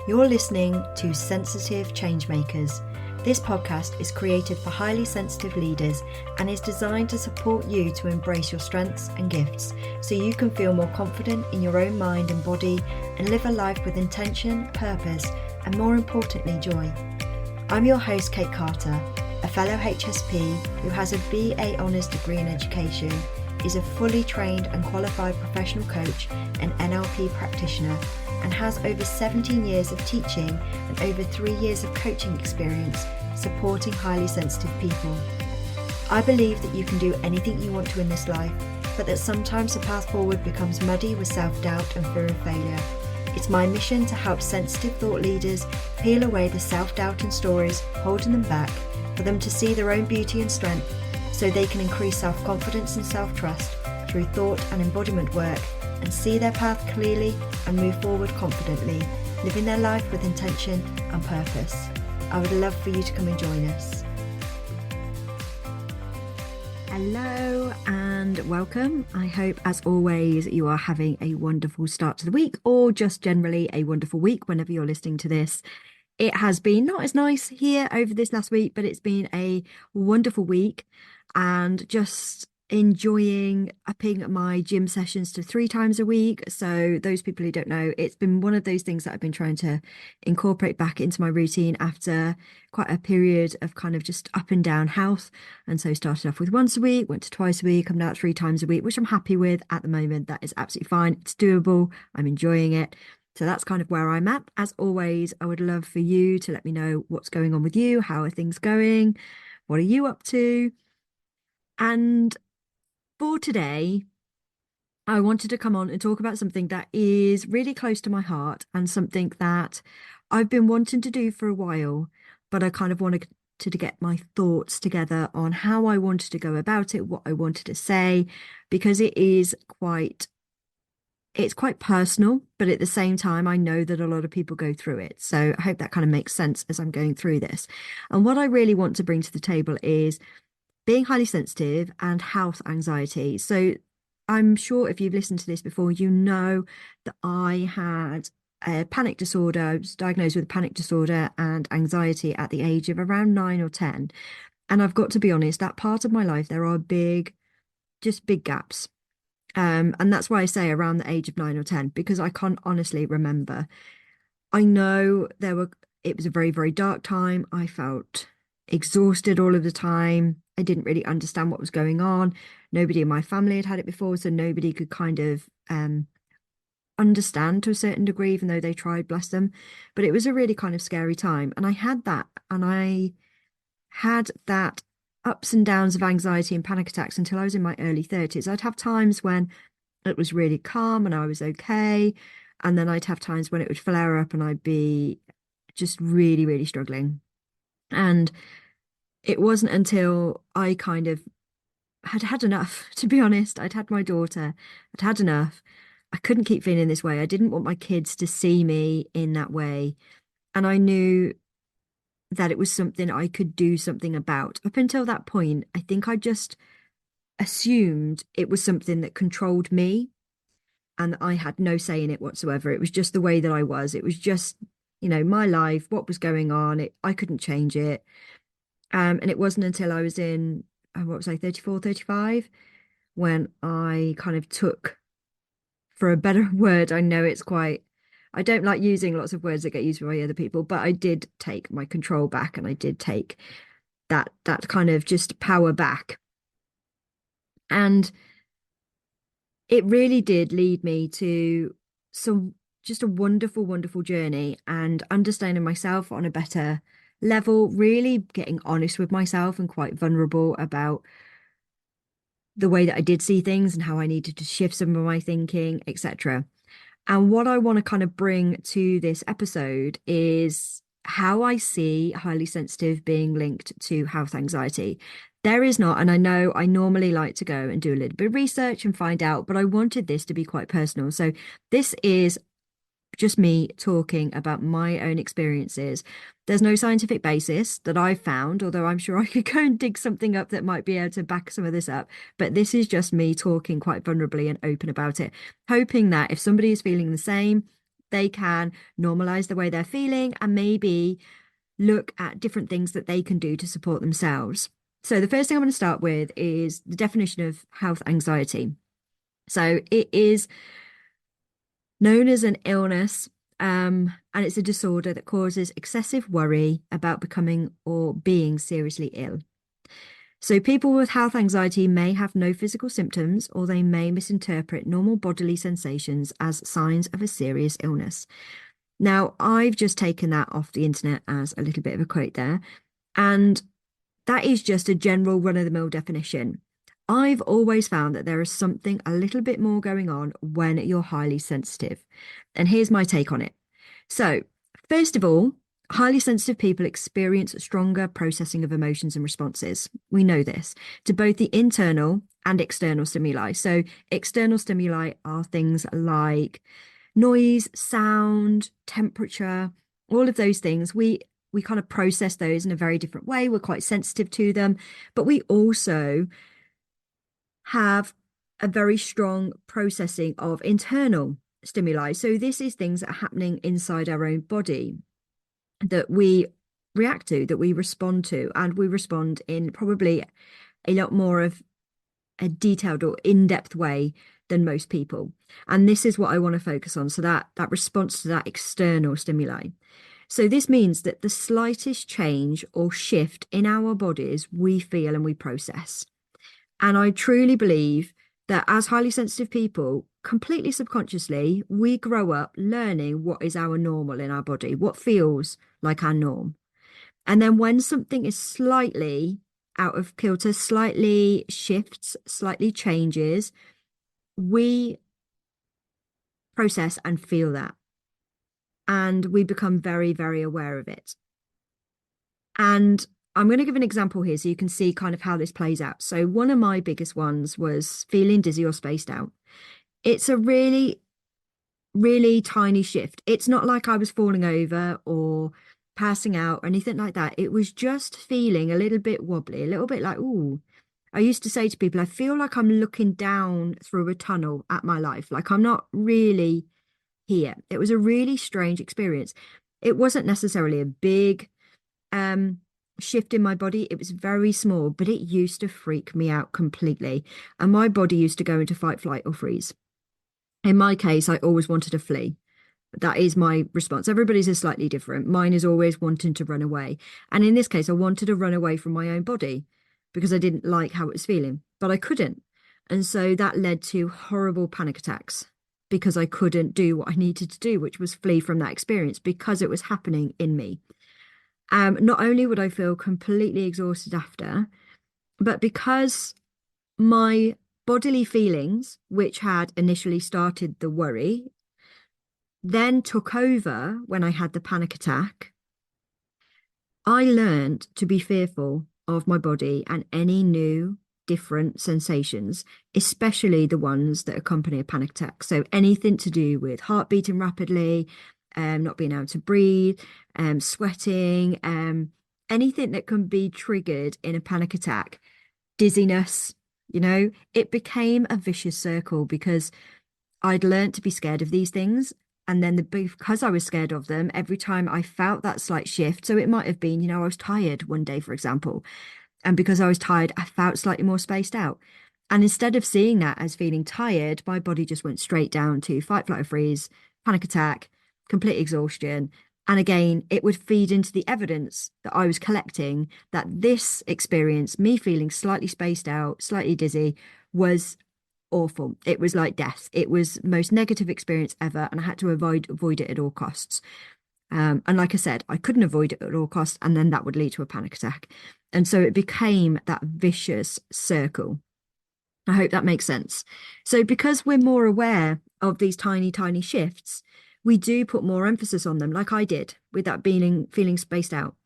You're listening to Sensitive Changemakers. This podcast is created for highly sensitive leaders and is designed to support you to embrace your strengths and gifts so you can feel more confident in your own mind and body and live a life with intention, purpose, and more importantly, joy. I'm your host, Kate Carter, a fellow HSP who has a BA Honours degree in education, is a fully trained and qualified professional coach and NLP practitioner, and has over 17 years of teaching and over 3 years of coaching experience supporting highly sensitive people. I believe that you can do anything you want to in this life, but that sometimes the path forward becomes muddy with self-doubt and fear of failure. It's my mission to help sensitive thought leaders peel away the self-doubt and stories holding them back, for them to see their own beauty and strength so they can increase self-confidence and self-trust through thought and embodiment work and see their path clearly and move forward confidently, living their life with intention and purpose. I would love for you to come and join us. Hello and welcome. I hope, as always, you are having a wonderful start to the week, or just generally a wonderful week whenever you're listening to this. It has been not as nice here over this last week, but it's been a wonderful week and just enjoying upping my gym sessions to 3 times a week. So those people who don't know, it's been one of those things that I've been trying to incorporate back into my routine after quite a period of kind of just up and down health. And so started off with once a week, went to twice a week, I'm now at 3 times a week, which I'm happy with at the moment. That is absolutely fine. It's doable. I'm enjoying it. So that's kind of where I'm at. As always, I would love for you to let me know what's going on with you. How are things going? What are you up to? And for today, I wanted to come on and talk about something that is really close to my heart and something that I've been wanting to do for a while, but I kind of wanted to get my thoughts together on how I wanted to go about it, what I wanted to say, because it's quite personal, but at the same time, I know that a lot of people go through it. So I hope that kind of makes sense as I'm going through this. And what I really want to bring to the table is being highly sensitive and health anxiety. So I'm sure if you've listened to this before, you know that I had a panic disorder. I was diagnosed with a panic disorder and anxiety at the age of around 9 or 10. And I've got to be honest, that part of my life, there are big gaps. And that's why I say around the age of 9 or 10, because I can't honestly remember. I know it was a very, very dark time. I felt exhausted all of the time. I didn't really understand what was going on. Nobody in my family had it before, so nobody could kind of understand to a certain degree, even though they tried, bless them. But it was a really kind of scary time. And I had that ups and downs of anxiety and panic attacks until I was in my early 30s. I'd have times when it was really calm and I was okay. And then I'd have times when it would flare up and I'd be just really, really struggling. And it wasn't until I kind of had enough, to be honest. I'd had my daughter, I'd had enough. I couldn't keep feeling this way. I didn't want my kids to see me in that way. And I knew that it was something I could do something about. Up until that point, I think I just assumed it was something that controlled me and I had no say in it whatsoever. It was just the way that I was. It was just, my life, what was going on. I couldn't change it. And it wasn't until I was in, 34, 35, when I kind of took, for a better word, I know I don't like using lots of words that get used by other people, but I did take my control back and I did take that kind of just power back. And it really did lead me to just a wonderful, wonderful journey and understanding myself on a better level, really getting honest with myself and quite vulnerable about the way that I did see things and how I needed to shift some of my thinking, etc. And what I want to kind of bring to this episode is how I see highly sensitive being linked to health anxiety. There is not, and I know I normally like to go and do a little bit of research and find out, but I wanted this to be quite personal. So this is just me talking about my own experiences. There's no scientific basis that I've found, although I'm sure I could go and dig something up that might be able to back some of this up. But this is just me talking quite vulnerably and open about it, hoping that if somebody is feeling the same, they can normalize the way they're feeling and maybe look at different things that they can do to support themselves. So the first thing I'm going to start with is the definition of health anxiety. So it is known as an illness, and it's a disorder that causes excessive worry about becoming or being seriously ill. So people with health anxiety may have no physical symptoms, or they may misinterpret normal bodily sensations as signs of a serious illness. Now, I've just taken that off the internet as a little bit of a quote there, and that is just a general run-of-the-mill definition. I've always found that there is something a little bit more going on when you're highly sensitive. And here's my take on it. So, first of all, highly sensitive people experience stronger processing of emotions and responses. We know this to both the internal and external stimuli. So, external stimuli are things like noise, sound, temperature, all of those things. We kind of process those in a very different way. We're quite sensitive to them, but we also have a very strong processing of internal stimuli. So this is things that are happening inside our own body that we react to, that we respond to, and we respond in probably a lot more of a detailed or in-depth way than most people. And this is what I want to focus on. So that response to that external stimuli. So this means that the slightest change or shift in our bodies, we feel and we process. And I truly believe that as highly sensitive people, completely subconsciously, we grow up learning what is our normal in our body, what feels like our norm. And then when something is slightly out of kilter, slightly shifts, slightly changes, we process and feel that. And we become very, very aware of it. And I'm going to give an example here so you can see kind of how this plays out. So one of my biggest ones was feeling dizzy or spaced out. It's a really, really tiny shift. It's not like I was falling over or passing out or anything like that. It was just feeling a little bit wobbly, a little bit like, ooh. I used to say to people, I feel like I'm looking down through a tunnel at my life. Like I'm not really here. It was a really strange experience. It wasn't necessarily a big shift in my body. It was very small, but it used to freak me out completely. And my body used to go into fight, flight, or freeze. In my case, I always wanted to flee. That is my response. Everybody's is slightly different. Mine is always wanting to run away. And in this case, I wanted to run away from my own body because I didn't like how it was feeling, but I couldn't. And so that led to horrible panic attacks because I couldn't do what I needed to do, which was flee from that experience because it was happening in me. Not only would I feel completely exhausted after, but because my bodily feelings, which had initially started the worry, then took over when I had the panic attack, I learned to be fearful of my body and any new different sensations, especially the ones that accompany a panic attack. So anything to do with heart beating rapidly, not being able to breathe, sweating, anything that can be triggered in a panic attack, dizziness, it became a vicious circle because I'd learned to be scared of these things. And then because I was scared of them, every time I felt that slight shift, so it might have been, I was tired one day, for example. And because I was tired, I felt slightly more spaced out. And instead of seeing that as feeling tired, my body just went straight down to fight, flight, or freeze, panic attack, complete exhaustion. And again, it would feed into the evidence that I was collecting that this experience, me feeling slightly spaced out, slightly dizzy, was awful. It was like death. It was the most negative experience ever, and I had to avoid it at all costs. And like I said, I couldn't avoid it at all costs, and then that would lead to a panic attack. And so it became that vicious circle. I hope that makes sense. So because we're more aware of these tiny, tiny shifts, we do put more emphasis on them, like I did with that feeling spaced out.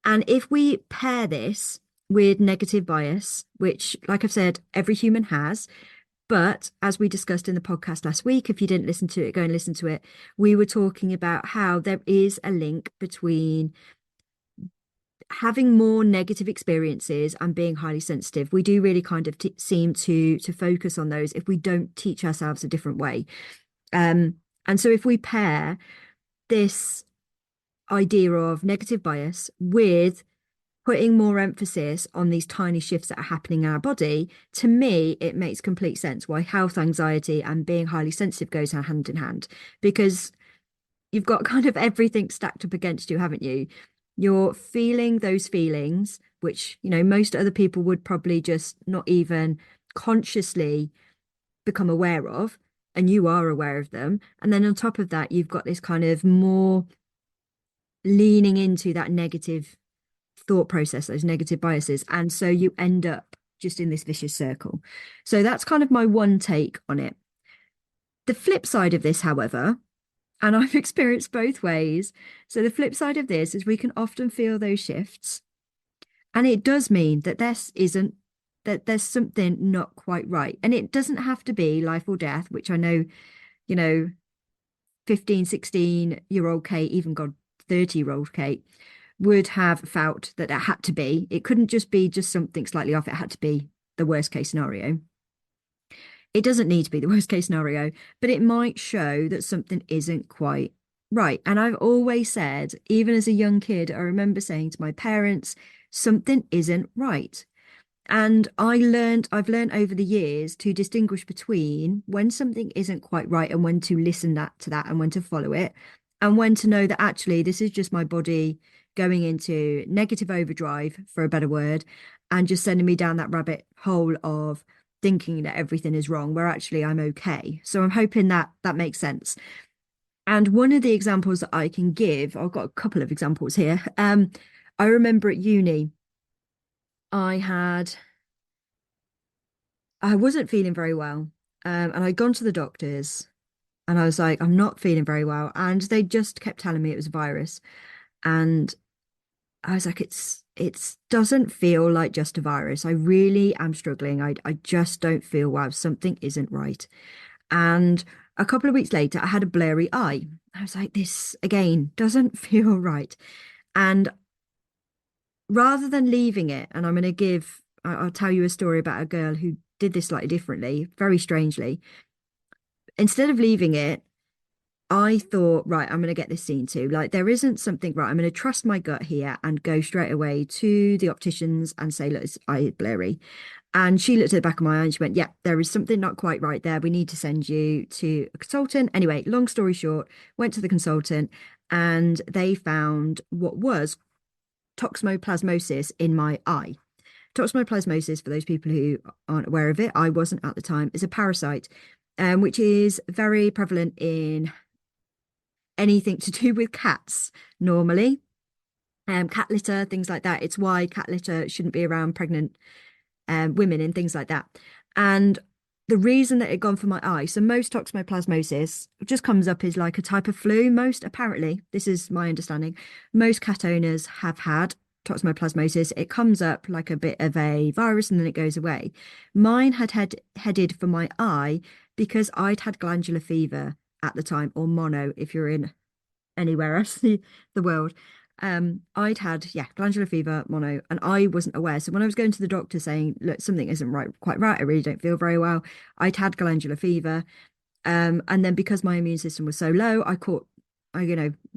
And if we pair this with negative bias, which, like I've said, every human has, but as we discussed in the podcast last week, if you didn't listen to it, go and listen to it. We were talking about how there is a link between having more negative experiences and being highly sensitive. We do really kind of seem to focus on those if we don't teach ourselves a different way. And And so if we pair this idea of negative bias with putting more emphasis on these tiny shifts that are happening in our body, to me, it makes complete sense why health anxiety and being highly sensitive goes hand in hand. Because you've got kind of everything stacked up against you, haven't you? You're feeling those feelings, which, most other people would probably just not even consciously become aware of, and you are aware of them. And then on top of that, you've got this kind of more leaning into that negative thought process, those negative biases. And so you end up just in this vicious circle. So that's kind of my one take on it. The flip side of this, however, and I've experienced both ways. So the flip side of this is we can often feel those shifts. And it does mean that that there's something not quite right. And it doesn't have to be life or death, which I know, you know, 15, 16-year-old Kate, even God, 30-year-old Kate would have felt that it had to be. It couldn't just be just something slightly off. It had to be the worst case scenario. It doesn't need to be the worst case scenario, but it might show that something isn't quite right. And I've always said, even as a young kid, I remember saying to my parents, something isn't right. And I've learned over the years to distinguish between when something isn't quite right and when to listen to that and when to follow it, and when to know that actually this is just my body going into negative overdrive, for a better word, and just sending me down that rabbit hole of thinking that everything is wrong, where actually I'm okay. So I'm hoping that that makes sense. And one of the examples that I can give, I've got a couple of examples here. I remember at uni, I had I wasn't feeling very well. And I'd gone to the doctors and I was like, I'm not feeling very well. And they just kept telling me it was a virus. And I was like, it doesn't feel like just a virus. I really am struggling. I just don't feel well. Something isn't right. And a couple of weeks later, I had a blurry eye. I was like, this again doesn't feel right. And rather than leaving it, and I'll tell you a story about a girl who did this slightly differently, very strangely. Instead of leaving it, I thought, right, I'm going to get this seen to. Like, there isn't something right. I'm going to trust my gut here and go straight away to the opticians and say, look, it's eye blurry. And she looked at the back of my eye and she went, yeah, there is something not quite right there. We need to send you to a consultant. Anyway, long story short, went to the consultant and they found what was toxoplasmosis in my eye. Toxoplasmosis, for those people who aren't aware of it, I wasn't at the time, is a parasite, which is very prevalent in anything to do with cats normally. Cat litter, things like that. It's why cat litter shouldn't be around pregnant women and things like that. And the reason that it gone for my eye, so most toxoplasmosis just comes up as like a type of flu. Most, apparently, this is my understanding, most cat owners have had toxoplasmosis. It comes up like a bit of a virus and then it goes away. Mine headed for my eye because I'd had glandular fever at the time, or mono if you're in anywhere else the world. I'd had, yeah, glandular fever, mono, and I wasn't aware. So when I was going to the doctor saying, look, something isn't quite right, I really don't feel very well, I'd had glandular fever. And then because my immune system was so low, I don't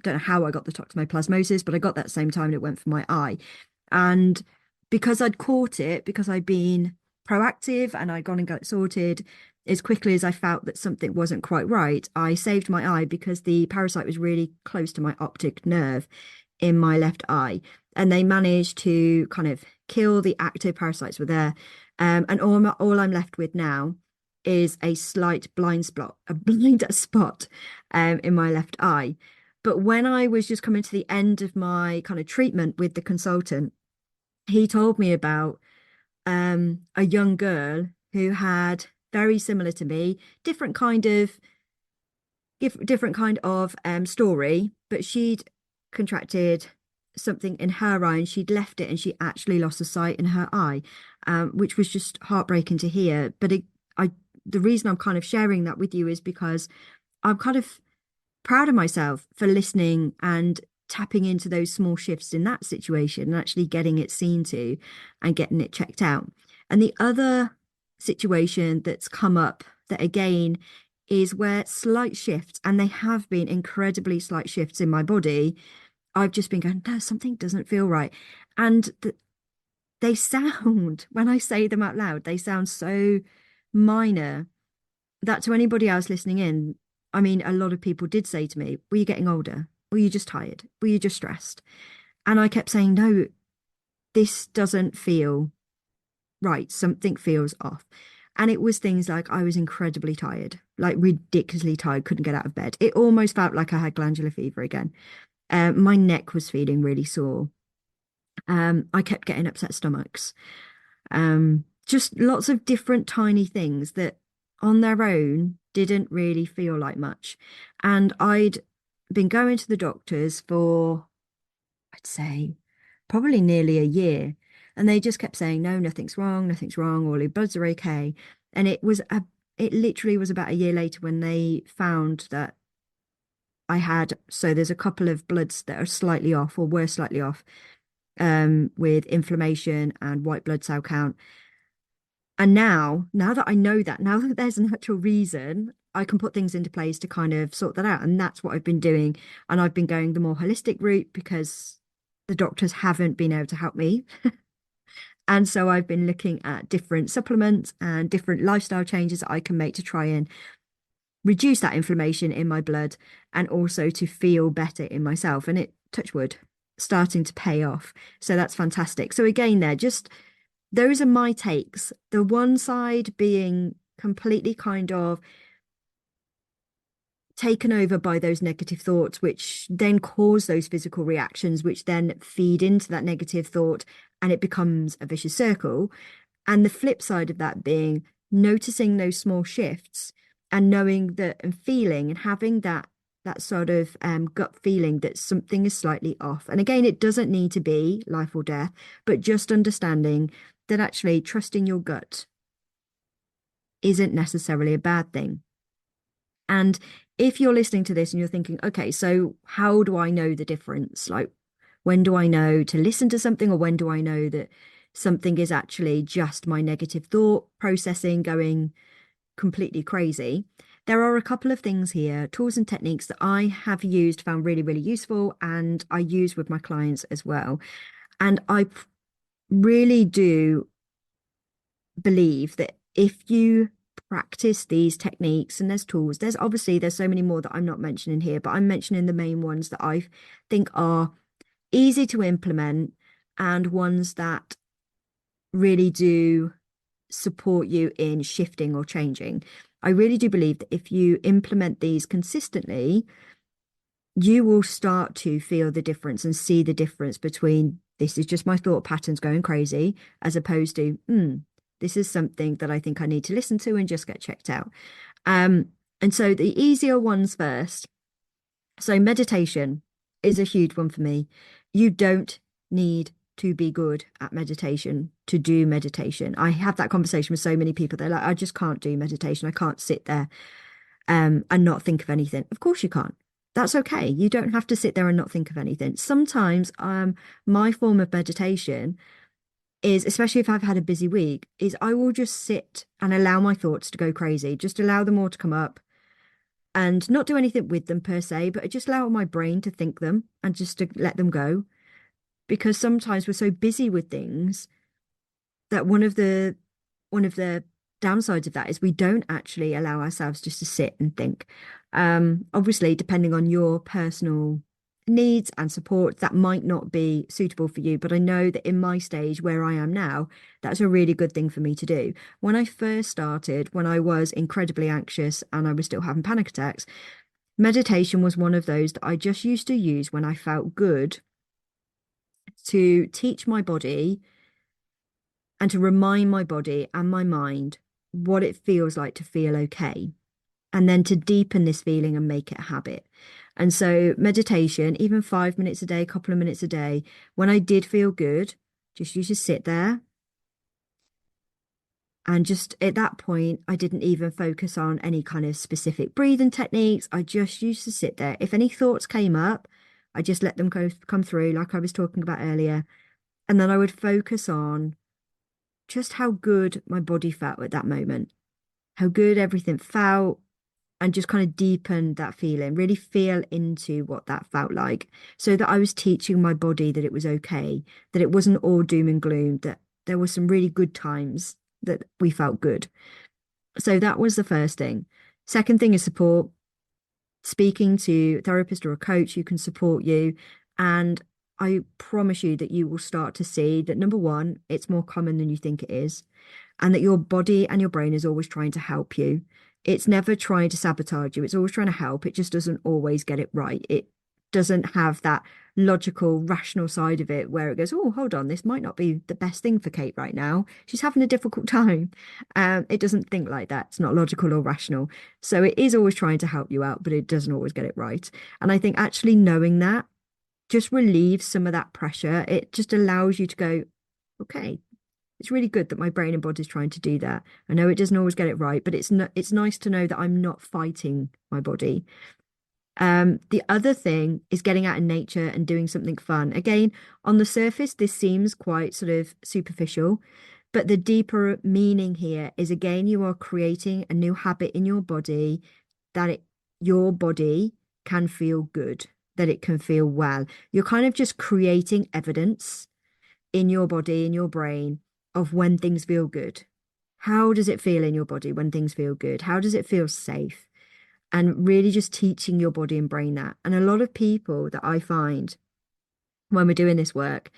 know how I got the toxoplasmosis, but I got that same time and it went for my eye. And because I'd caught it, because I'd been proactive and I'd gone and got it sorted, as quickly as I felt that something wasn't quite right, I saved my eye because the parasite was really close to my optic nerve in my left eye. And they managed to kind of kill the active parasites were there. And all I'm left with now is a slight blind spot, in my left eye. But when I was just coming to the end of my kind of treatment with the consultant, he told me about a young girl who had very similar to me, different kind of story, but she'd contracted something in her eye and she'd left it and she actually lost the sight in her eye, which was just heartbreaking to hear. But the reason I'm kind of sharing that with you is because I'm kind of proud of myself for listening and tapping into those small shifts in that situation and actually getting it seen to and getting it checked out. And the other situation that's come up that again is where slight shifts, and they have been incredibly slight shifts in my body, I've just been going, no, something doesn't feel right. And they sound, when I say them out loud, they sound so minor that to anybody else listening in, I mean, a lot of people did say to me, were you getting older? Were you just tired? Were you just stressed? And I kept saying, no, this doesn't feel right. Something feels off. And it was things like I was incredibly tired, like ridiculously tired, couldn't get out of bed. It almost felt like I had glandular fever again. My neck was feeling really sore. I kept getting upset stomachs. Just lots of different tiny things that on their own didn't really feel like much. And I'd been going to the doctors for, I'd say, probably nearly a year. And they just kept saying, no, nothing's wrong, all your bloods are okay. And it literally was about a year later when they found that so there's a couple of bloods that are slightly off or were slightly off, with inflammation and white blood cell count. And now that I know that, now that there's an actual reason, I can put things into place to kind of sort that out. And that's what I've been doing. And I've been going the more holistic route because the doctors haven't been able to help me. And so I've been looking at different supplements and different lifestyle changes that I can make to try and reduce that inflammation in my blood and also to feel better in myself. And it, touch wood, starting to pay off. So that's fantastic. So again, just those are my takes. The one side being completely kind of taken over by those negative thoughts, which then cause those physical reactions, which then feed into that negative thought, and it becomes a vicious circle. And the flip side of that being noticing those small shifts and knowing that and feeling and having that sort of gut feeling that something is slightly off. And again, it doesn't need to be life or death, but just understanding that actually trusting your gut isn't necessarily a bad thing. And if you're listening to this and you're thinking, okay, so how do I know the difference? Like, when do I know to listen to something, or when do I know that something is actually just my negative thought processing going completely crazy? There are a couple of things here, tools and techniques that I have used, found really, really useful, and I use with my clients as well. And I really do believe that if you practice these techniques, and there's tools, there's so many more that I'm not mentioning here, but I'm mentioning the main ones that I think are easy to implement and ones that really do support you in shifting or changing. I really do believe that if you implement these consistently, you will start to feel the difference and see the difference between this is just my thought patterns going crazy, as opposed to, this is something that I think I need to listen to and just get checked out. And so the easier ones first. So meditation is a huge one for me. You don't need to be good at meditation to do meditation. I have that conversation with so many people. They're like, I just can't do meditation. I can't sit there and not think of anything. Of course you can't. That's okay. You don't have to sit there and not think of anything. Sometimes my form of meditation is, especially if I've had a busy week, is I will just sit and allow my thoughts to go crazy, just allow them all to come up and not do anything with them per se, but just allow my brain to think them and just to let them go. Because sometimes we're so busy with things that one of the downsides of that is we don't actually allow ourselves just to sit and think. Obviously, depending on your personal needs and support, that might not be suitable for you. But I know that in my stage where I am now, that's a really good thing for me to do. When I first started, when I was incredibly anxious and I was still having panic attacks, meditation was one of those that I just used to use when I felt good to teach my body and to remind my body and my mind what it feels like to feel okay. And then to deepen this feeling and make it a habit. And so meditation, even 5 minutes a day, a couple of minutes a day, when I did feel good, just used to sit there. And just at that point, I didn't even focus on any kind of specific breathing techniques. I just used to sit there. If any thoughts came up, I just let them come through, like I was talking about earlier. And then I would focus on just how good my body felt at that moment, how good everything felt, and just kind of deepen that feeling, really feel into what that felt like, so that I was teaching my body that it was okay, that it wasn't all doom and gloom, that there were some really good times that we felt good. So that was the first thing. Second thing is support, speaking to a therapist or a coach who can support you. And I promise you that you will start to see that number one, it's more common than you think it is, and that your body and your brain is always trying to help you. It's never trying to sabotage you. It's always trying to help. It just doesn't always get it right. It doesn't have that logical, rational side of it where it goes, oh, hold on, this might not be the best thing for Kate right now. She's having a difficult time. It doesn't think like that. It's not logical or rational. So it is always trying to help you out, but it doesn't always get it right. And I think actually knowing that just relieves some of that pressure. It just allows you to go, okay, it's really good that my brain and body is trying to do that. I know it doesn't always get it right, but it's nice to know that I'm not fighting my body. The other thing is getting out in nature and doing something fun. Again, on the surface, this seems quite sort of superficial, but the deeper meaning here is again, you are creating a new habit in your body that your body can feel good, that it can feel well. You're kind of just creating evidence in your body, in your brain, of when things feel good. How does it feel in your body when things feel good? How does it feel safe? And really just teaching your body and brain that. And a lot of people that I find when we're doing this work,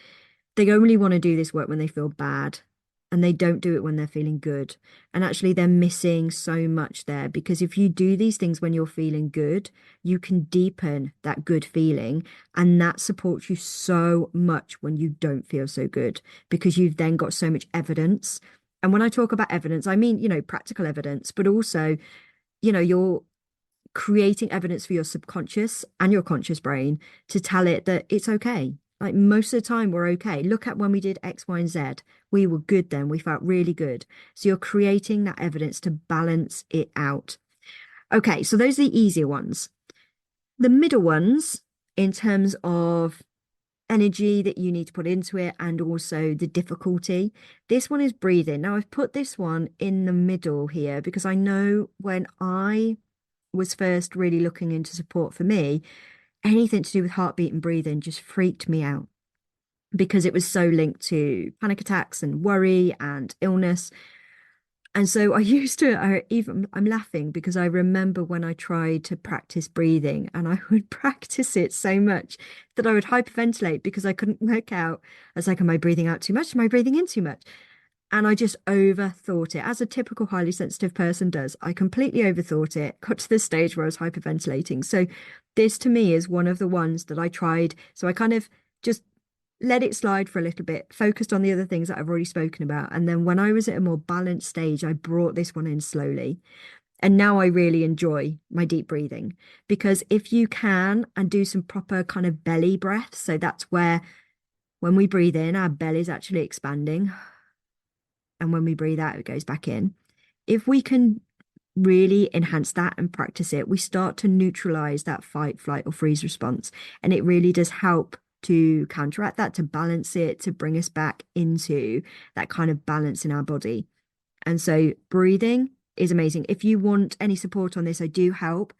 they only want to do this work when they feel bad, and they don't do it when they're feeling good. And actually, they're missing so much there, because if you do these things when you're feeling good, you can deepen that good feeling. And that supports you so much when you don't feel so good, because you've then got so much evidence. And when I talk about evidence, I mean, practical evidence, but also, you're creating evidence for your subconscious and your conscious brain to tell it that it's okay. Like most of the time, we're okay. Look at when we did X, Y, and Z. We were good then. We felt really good. So you're creating that evidence to balance it out. Okay, so those are the easier ones. The middle ones, in terms of energy that you need to put into it and also the difficulty. This one is breathing. Now, I've put this one in the middle here because I know when I was first really looking into support for me, anything to do with heartbeat and breathing just freaked me out because it was so linked to panic attacks and worry and illness. And so I used to, I'm laughing because I remember when I tried to practice breathing, and I would practice it so much that I would hyperventilate because I couldn't work out. I was like, am I breathing out too much? Am I breathing in too much? And I just overthought it, as a typical highly sensitive person does. I completely overthought it, got to the stage where I was hyperventilating. So this to me is one of the ones that I tried. So I kind of just let it slide for a little bit, focused on the other things that I've already spoken about. And then when I was at a more balanced stage, I brought this one in slowly. And now I really enjoy my deep breathing, because if you can and do some proper kind of belly breaths, so that's where when we breathe in, our belly is actually expanding. And when we breathe out, it goes back in. If we can really enhance that and practice it, we start to neutralize that fight, flight, or freeze response. And it really does help to counteract that, to balance it, to bring us back into that kind of balance in our body. And so breathing is amazing. If you want any support on this, I do help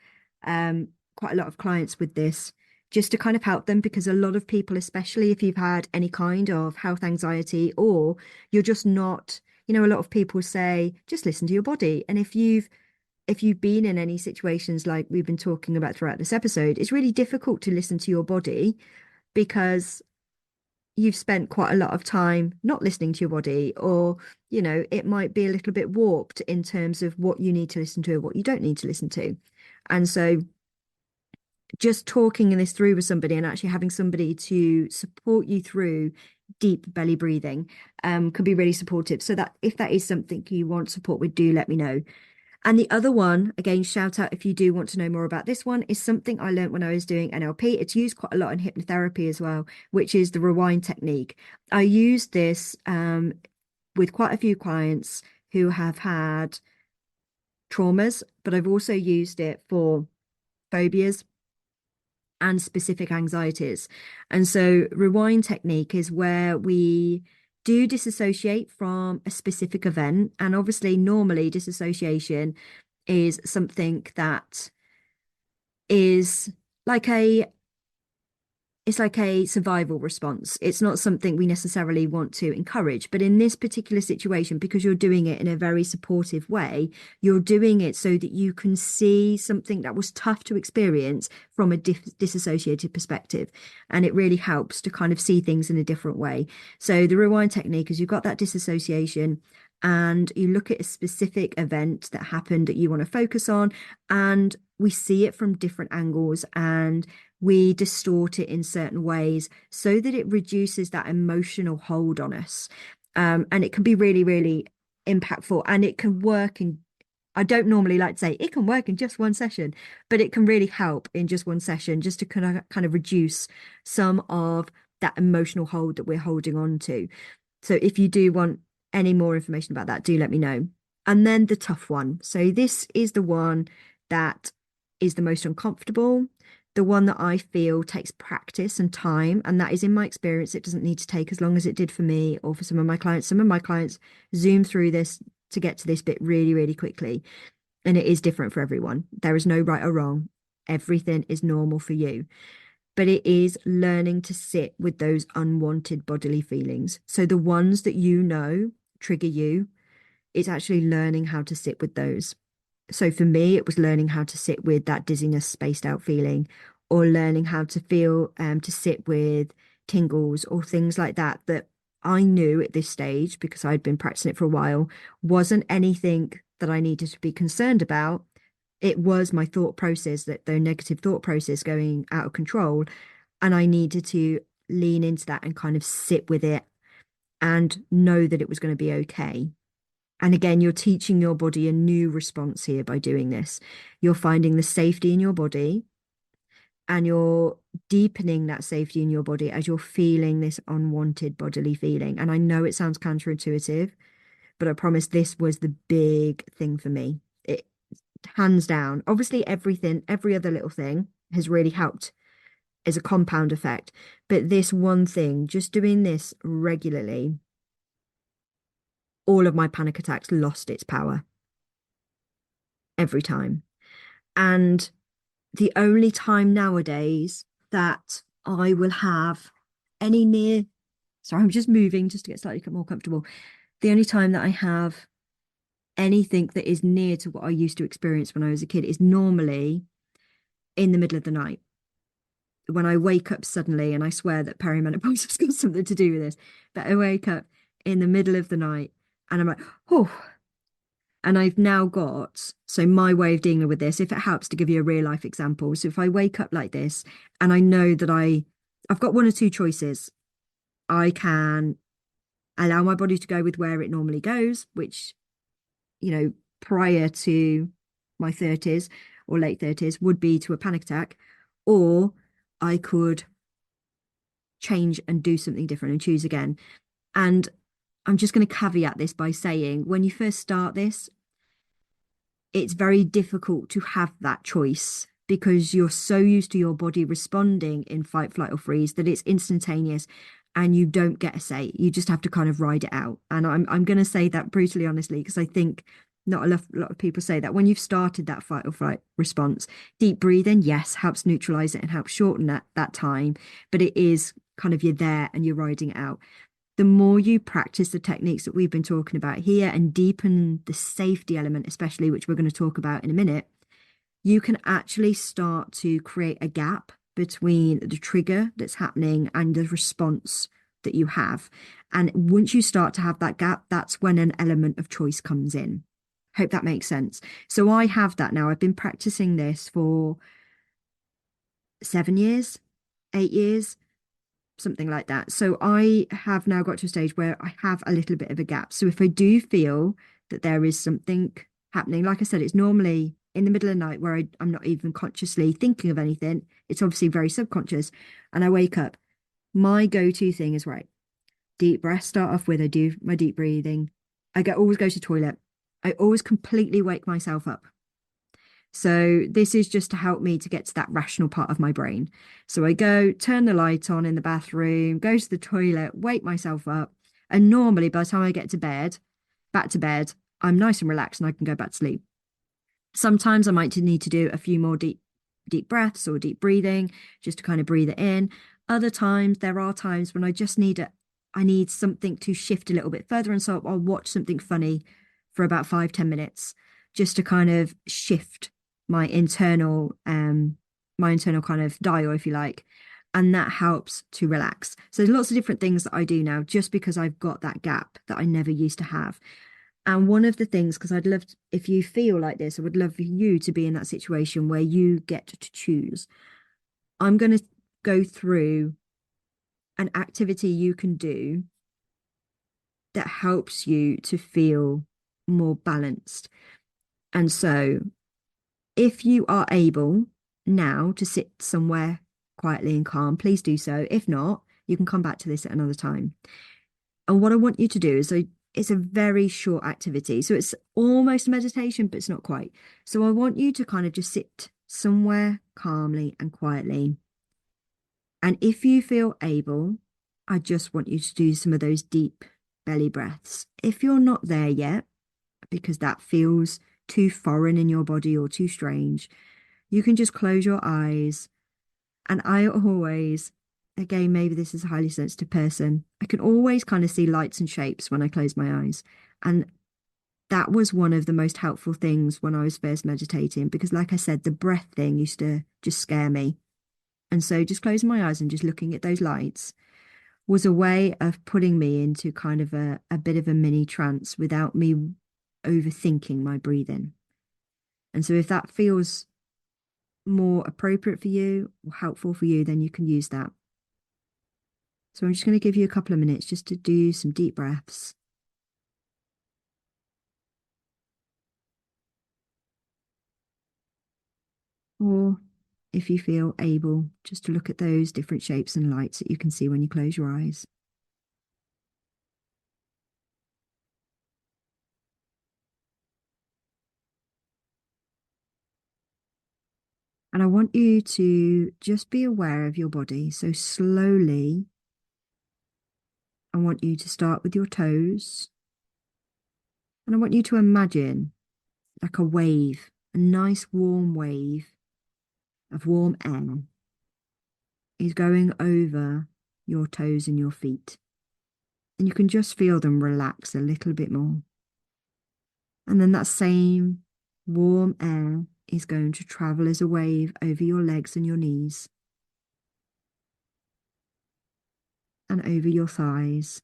quite a lot of clients with this, just to kind of help them, because a lot of people, especially if you've had any kind of health anxiety, or you're just not, a lot of people say, just listen to your body. And if you've been in any situations like we've been talking about throughout this episode, it's really difficult to listen to your body because you've spent quite a lot of time not listening to your body, or, it might be a little bit warped in terms of what you need to listen to, what you don't need to listen to. And so just talking this through with somebody and actually having somebody to support you through deep belly breathing could be really supportive. So that if that is something you want support with, do let me know. And the other one, again, shout out if you do want to know more about this one, is something I learned when I was doing NLP. It's used quite a lot in hypnotherapy as well, which is the rewind technique. I used this with quite a few clients who have had traumas, but I've also used it for phobias and specific anxieties. And so rewind technique is where we do disassociate from a specific event. And obviously, normally disassociation is something that is like a it's like a survival response. It's not something we necessarily want to encourage. But in this particular situation, because you're doing it in a very supportive way, you're doing it so that you can see something that was tough to experience from a disassociated perspective. And it really helps to kind of see things in a different way. So the rewind technique is you've got that disassociation and you look at a specific event that happened that you want to focus on, and we see it from different angles, and we distort it in certain ways so that it reduces that emotional hold on us. And it can be really, really impactful, and it can work in, I don't normally like to say it can work in just one session, but it can really help in just one session just to kind of reduce some of that emotional hold that we're holding on to. So if you do want any more information about that, do let me know. And then the tough one. So this is the one that is the most uncomfortable, the one that I feel takes practice and time. And that is in my experience, it doesn't need to take as long as it did for me or for some of my clients. Some of my clients zoom through this to get to this bit really, really quickly. And it is different for everyone. There is no right or wrong. Everything is normal for you, but it is learning to sit with those unwanted bodily feelings. So the ones that you know trigger you, it's actually learning how to sit with those. So for me, it was learning how to sit with that dizziness, spaced out feeling, or learning how to feel, to sit with tingles or things like that, that I knew at this stage, because I'd been practicing it for a while, wasn't anything that I needed to be concerned about. It was my thought process, that the negative thought process going out of control. And I needed to lean into that and kind of sit with it and know that it was going to be okay. And again, you're teaching your body a new response here by doing this. You're finding the safety in your body, and you're deepening that safety in your body as you're feeling this unwanted bodily feeling. And I know it sounds counterintuitive, but I promise this was the big thing for me. It hands down. Obviously, everything, every other little thing has really helped as a compound effect. But this one thing, just doing this regularly, all of my panic attacks lost its power every time. And the only time nowadays that I will have any near, sorry, I'm just moving just to get slightly more comfortable. The only time that I have anything that is near to what I used to experience when I was a kid is normally in the middle of the night. When I wake up suddenly, and I swear that perimenopause has got something to do with this, but I wake up in the middle of the night and I'm like, oh, and I've now got, so my way of dealing with this, if it helps to give you a real life example. So if I wake up like this and I know that I've got one or two choices, I can allow my body to go with where it normally goes, which, prior to my 30s or late 30s would be to a panic attack, or I could change and do something different and choose again. And I'm just going to caveat this by saying, when you first start this, it's very difficult to have that choice because you're so used to your body responding in fight, flight, or freeze that it's instantaneous and you don't get a say. You just have to kind of ride it out. And I'm going to say that brutally honestly, because I think not a lot of people say that when you've started that fight or flight response, deep breathing, yes, helps neutralize it and helps shorten that time. But it is kind of, you're there and you're riding it out. The more you practice the techniques that we've been talking about here and deepen the safety element, especially, which we're going to talk about in a minute, you can actually start to create a gap between the trigger that's happening and the response that you have. And once you start to have that gap, that's when an element of choice comes in. Hope that makes sense. So I have that now. I've been practicing this for 7 years, 8 years, something like that. So I have now got to a stage where I have a little bit of a gap. So if I do feel that there is something happening, like I said, it's normally in the middle of the night where I'm not even consciously thinking of anything. It's obviously very subconscious. And I wake up. My go-to thing is, right, deep breath. Start off with, I do my deep breathing. Always go to the toilet. I always completely wake myself up. So this is just to help me to get to that rational part of my brain. So I go, turn the light on in the bathroom, go to the toilet, wake myself up. And normally by the time I get to bed, back to bed, I'm nice and relaxed and I can go back to sleep. Sometimes I might need to do a few more deep breaths or deep breathing just to kind of breathe it in. Other times, there are times when I need something to shift a little bit further. And so I'll watch something funny for about 5, 10 minutes just to kind of shift my my internal kind of dial, if you like. And that helps to relax. So there's lots of different things that I do now just because I've got that gap that I never used to have. And one of the things, because I'd love, if you feel like this, I would love for you to be in that situation where you get to choose. I'm going to go through an activity you can do that helps you to feel more balanced. And so, if you are able now to sit somewhere quietly and calm, please do so. If not, you can come back to this at another time. And what I want you to do is it's a very short activity. So it's almost meditation, but it's not quite. So I want you to kind of just sit somewhere calmly and quietly. And if you feel able, I just want you to do some of those deep belly breaths. If you're not there yet, because that feels too foreign in your body or too strange, you can just close your eyes. And I always, again, maybe this is a highly sensitive person, I can always kind of see lights and shapes when I close my eyes. And that was one of the most helpful things when I was first meditating, because like I said, the breath thing used to just scare me. And so just closing my eyes and just looking at those lights was a way of putting me into kind of a bit of a mini trance without me overthinking my breathing. And so if that feels more appropriate for you or helpful for you, then you can use that. So I'm just going to give you a couple of minutes just to do some deep breaths. Or if you feel able, just to look at those different shapes and lights that you can see when you close your eyes. And I want you to just be aware of your body. So slowly, I want you to start with your toes. And I want you to imagine like a wave, a nice warm wave of warm air is going over your toes and your feet. And you can just feel them relax a little bit more. And then that same warm air is going to travel as a wave over your legs and your knees and over your thighs,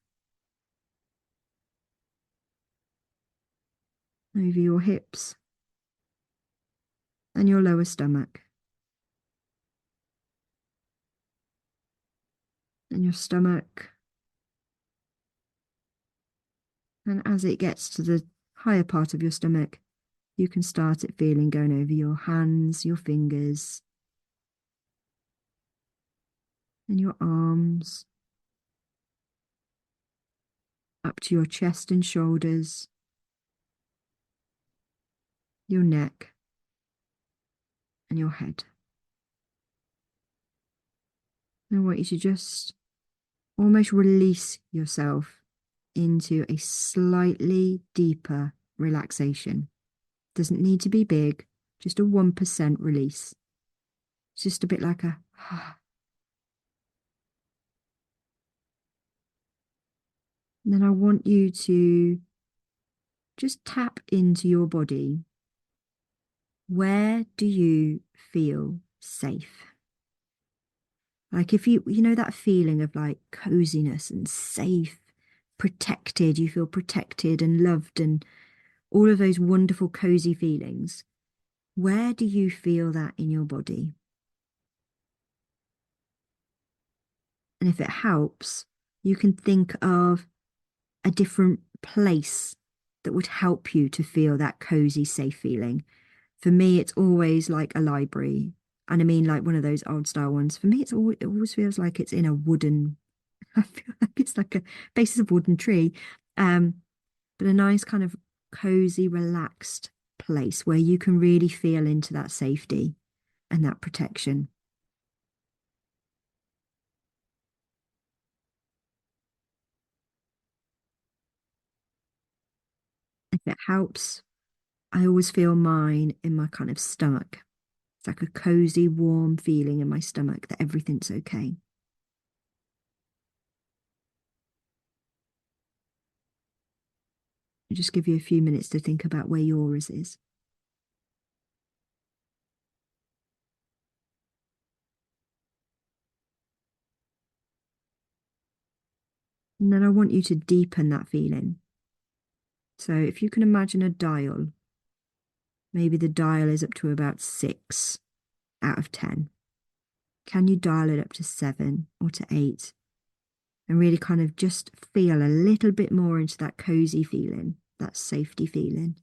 over your hips and your lower stomach and your stomach. And as it gets to the higher part of your stomach, you can start it feeling going over your hands, your fingers, and your arms, up to your chest and shoulders, your neck, and your head. And I want you to just almost release yourself into a slightly deeper relaxation. Doesn't need to be big, just a 1% release. It's just a bit like a And then I want you to just tap into your body. Where do you feel safe? Like if you know that feeling of like coziness and safe, protected, you feel protected and loved and all of those wonderful cozy feelings. Where do you feel that in your body? And if it helps, you can think of a different place that would help you to feel that cozy, safe feeling. For me, it's always like a library. And I mean like one of those old style ones. For me, it always feels like it's in a wooden, I feel like it's like a basis of wooden tree. Um, but a nice kind of cozy, relaxed place where you can really feel into that safety and that protection. If it helps, I always feel mine in my kind of stomach. It's like a cozy, warm feeling in my stomach that everything's okay. I'll just give you a few minutes to think about where yours is. And then I want you to deepen that feeling. So if you can imagine a dial, maybe the dial is up to about 6 out of 10. Can you dial it up to 7 or to 8? And really kind of just feel a little bit more into that cozy feeling, that safety feeling.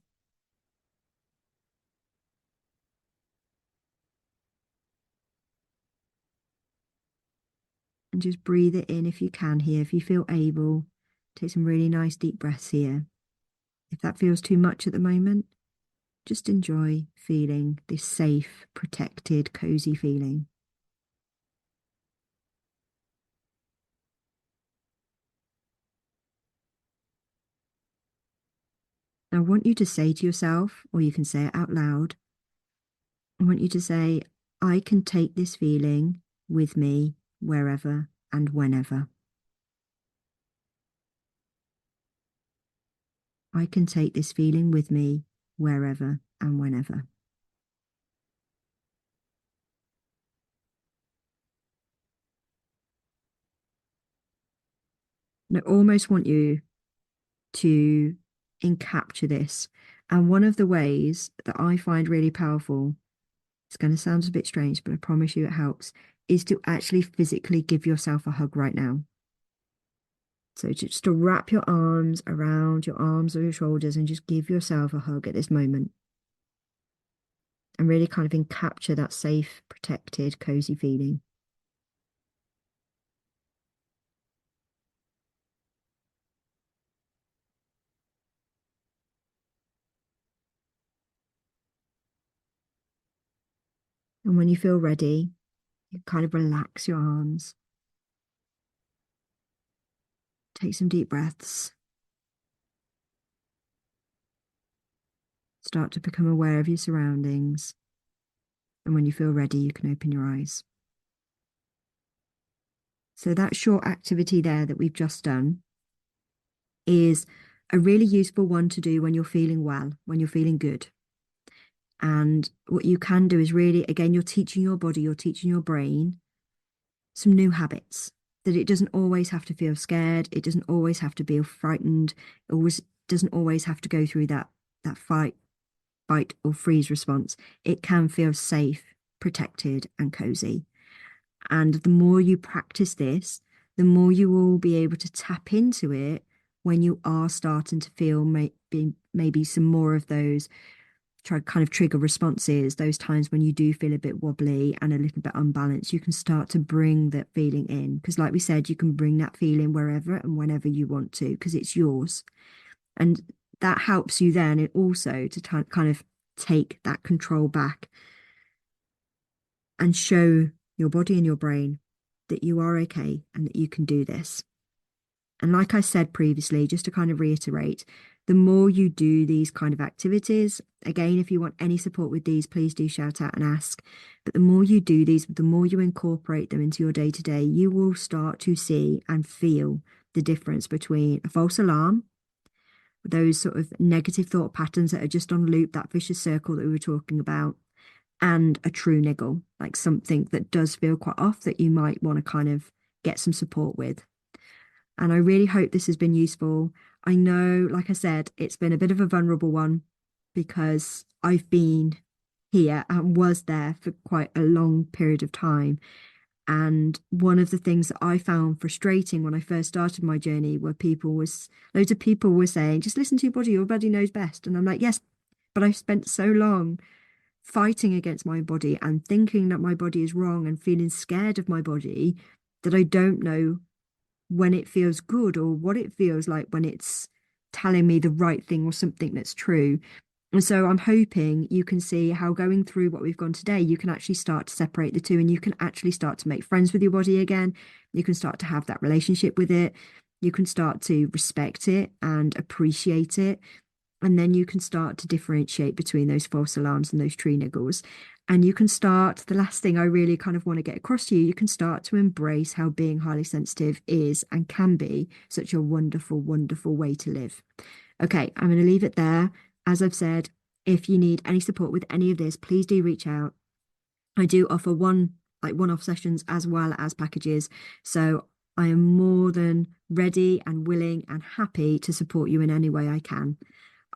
And just breathe it in if you can here. If you feel able, take some really nice deep breaths here. If that feels too much at the moment, just enjoy feeling this safe, protected, cozy feeling. Now, I want you to say to yourself, or you can say it out loud, I want you to say, I can take this feeling with me wherever and whenever. I can take this feeling with me wherever and whenever. And I almost want you to encapture this. And one of the ways that I find really powerful, it's going to sound a bit strange, but I promise you it helps, is to actually physically give yourself a hug right now. So just to wrap your arms around your arms or your shoulders and just give yourself a hug at this moment. And really kind of encapture that safe, protected, cozy feeling. And when you feel ready, you kind of relax your arms. Take some deep breaths. Start to become aware of your surroundings. And when you feel ready, you can open your eyes. So that short activity there that we've just done is a really useful one to do when you're feeling well, when you're feeling good. And what you can do is really, again, you're teaching your body, you're teaching your brain some new habits, that it doesn't always have to feel scared. It doesn't always have to be frightened. It always doesn't always have to go through that fight, fight or freeze response. It can feel safe, protected and cozy. And the more you practice this, the more you will be able to tap into it when you are starting to feel maybe some more of those try kind of trigger responses, those times when you do feel a bit wobbly and a little bit unbalanced. You can start to bring that feeling in. Because like we said, you can bring that feeling wherever and whenever you want to, because it's yours. And that helps you then also to kind of take that control back and show your body and your brain that you are okay and that you can do this. And like I said previously, just to kind of reiterate, the more you do these kind of activities, again, if you want any support with these, please do shout out and ask. But the more you do these, the more you incorporate them into your day to day, you will start to see and feel the difference between a false alarm, those sort of negative thought patterns that are just on loop, that vicious circle that we were talking about, and a true niggle, like something that does feel quite off that you might want to kind of get some support with. And I really hope this has been useful. I know, like I said, it's been a bit of a vulnerable one because I've been here and was there for quite a long period of time. And one of the things that I found frustrating when I first started my journey were loads of people were saying, just listen to your body knows best. And I'm like, yes, but I've spent so long fighting against my body and thinking that my body is wrong and feeling scared of my body that I don't know when it feels good or what it feels like when it's telling me the right thing or something that's true. And so I'm hoping you can see how going through what we've gone today, you can actually start to separate the two and you can actually start to make friends with your body again. You can start to have that relationship with it. You can start to respect it and appreciate it And then you can start to differentiate between those false alarms and those tree niggles. And you can start, the last thing I really kind of want to get across to you, you can start to embrace how being highly sensitive is and can be such a wonderful, wonderful way to live. Okay, I'm going to leave it there. As I've said, if you need any support with any of this, please do reach out. I do offer one-off sessions as well as packages. So I am more than ready and willing and happy to support you in any way I can.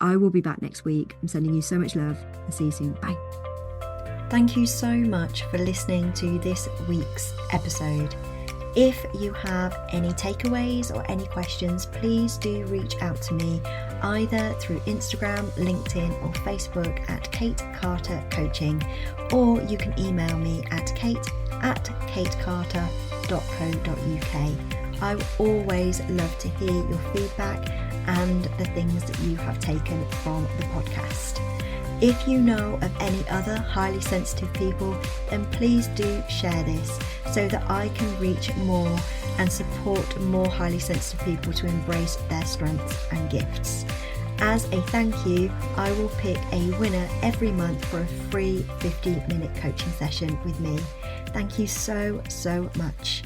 I will be back next week. I'm sending you so much love. I'll see you soon. Bye. Thank you so much for listening to this week's episode. If you have any takeaways or any questions, please do reach out to me either through Instagram, LinkedIn or Facebook at Kate Carter Coaching, or you can email me at kate@katecarter.co.uk. I always love to hear your feedback and the things that you have taken from the podcast. If you know of any other highly sensitive people, then please do share this so that I can reach more and support more highly sensitive people to embrace their strengths and gifts. As a thank you, I will pick a winner every month for a free 50-minute coaching session with me. Thank you so, so much.